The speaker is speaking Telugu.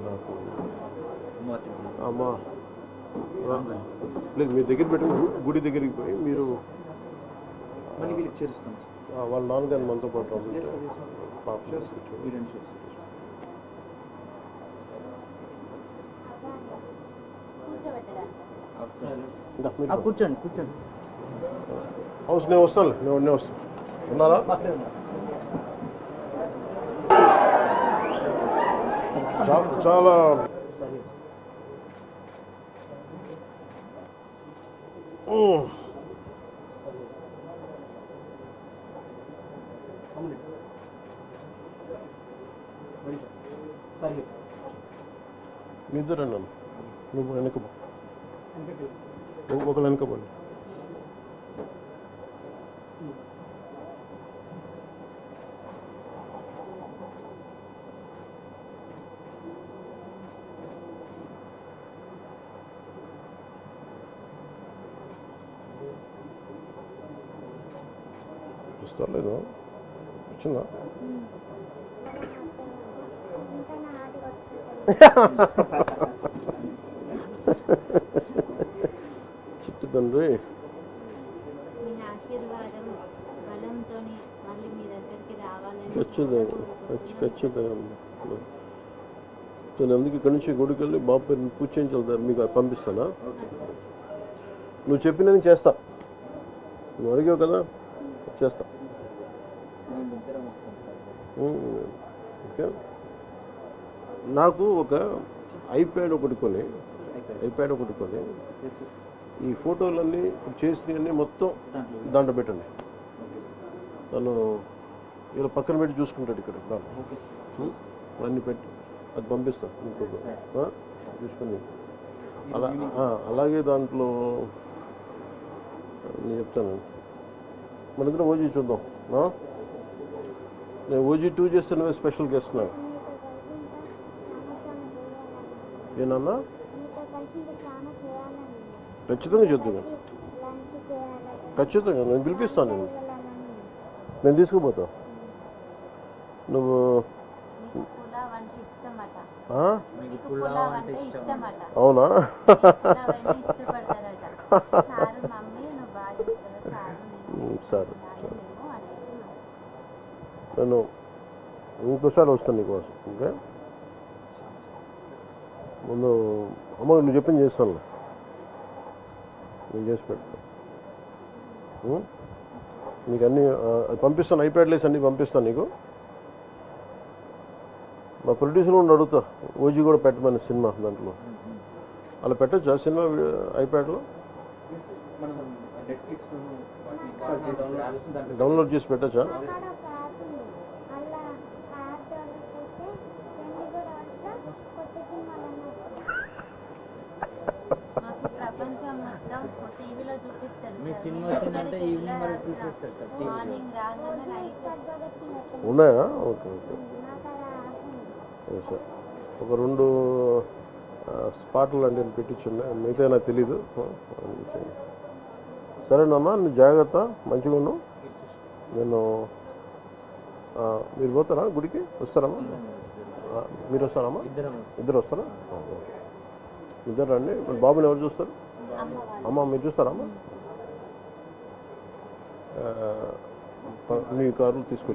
నాకు అమ్మా లేదు మీ దగ్గర పెట్టుకుని గుడి దగ్గరికి పోయి మీరు మళ్ళీ వీళ్ళకి చేరుస్తాం వాళ్ళ నాన్నగారిని మనతో పాటు కూర్చోండి కూర్చోండి హౌస్ నేను వస్తాను నేను వస్తాను ఉన్నారా చాలా నిద్ర నన్ను నువ్వు వెనక ఒకళ్ళు వెనకపోండి వస్తలేదు వచ్చిందా చెట్టు తండ్రి ఖచ్చితంగా నేను అందుకు ఇక్కడి నుంచి గుడికి వెళ్ళి బాబు పేరు పూజ చేయించాలి మీకు పంపిస్తానా నువ్వు చెప్పినది చేస్తా నువ్వు అడిగావు కదా చేస్తా ఓకే నాకు ఒక ఐప్యాడ్ ఒకటి కొని ఈ ఫోటోలన్నీ చేసినవన్నీ మొత్తం దాంట్లో పెట్టండి తను ఇలా పక్కన పెట్టి చూసుకుంటాడు ఇక్కడ అన్నీ పెట్టి అది పంపిస్తాను ఇంకొక చూసుకుని అలాగే దాంట్లో నేను చెప్తాను మన ఇద్దరం ఓజీ చూద్దాం నేను ఓజీ 2 చేస్తే నువ్వే స్పెషల్ గెస్ట్ నాకు ఏనన్నా ఖచ్చితంగా చూద్దాం ఖచ్చితంగా నేను పిలిపిస్తాను నేను తీసుకుపోతా నువ్వు అవునా సరే సరే నేను ఇంకోసారి వస్తాను నీకోసం ఓకే ముందు అమ్మ నువ్వు చెప్పింది చేస్తాను నేను చేసి పెడతాను నీకు అన్నీ పంపిస్తాను ఐప్యాడ్లేసి అన్నీ పంపిస్తాను నీకు మా ప్రొడ్యూసర్ కూడా అడుగుతా ఓజీ కూడా పెట్టమని సినిమా దాంట్లో అలా పెట్టచ్చా సినిమా ఐప్యాడ్లో డౌన్లోడ్ చేసి పెట్టచ్చా ఉన్నాయా ఓకే ఓకే సార్ ఒక 2 స్పాట్లు అంటే నేను పెట్టించున్నా మిగతా నాకు తెలీదు సరేనమ్మా నువ్వు జాగ్రత్త మంచిగా ఉన్నావు నేను మీరు పోతారా గుడికి వస్తారమ్మా మీరు వస్తారమ్మా ఇద్దరు వస్తారా ఇద్దరు రండి బాబుని ఎవరు చూస్తారు అమ్మ మీరు చూస్తారమ్మా మీ కారు తీసుకొచ్చి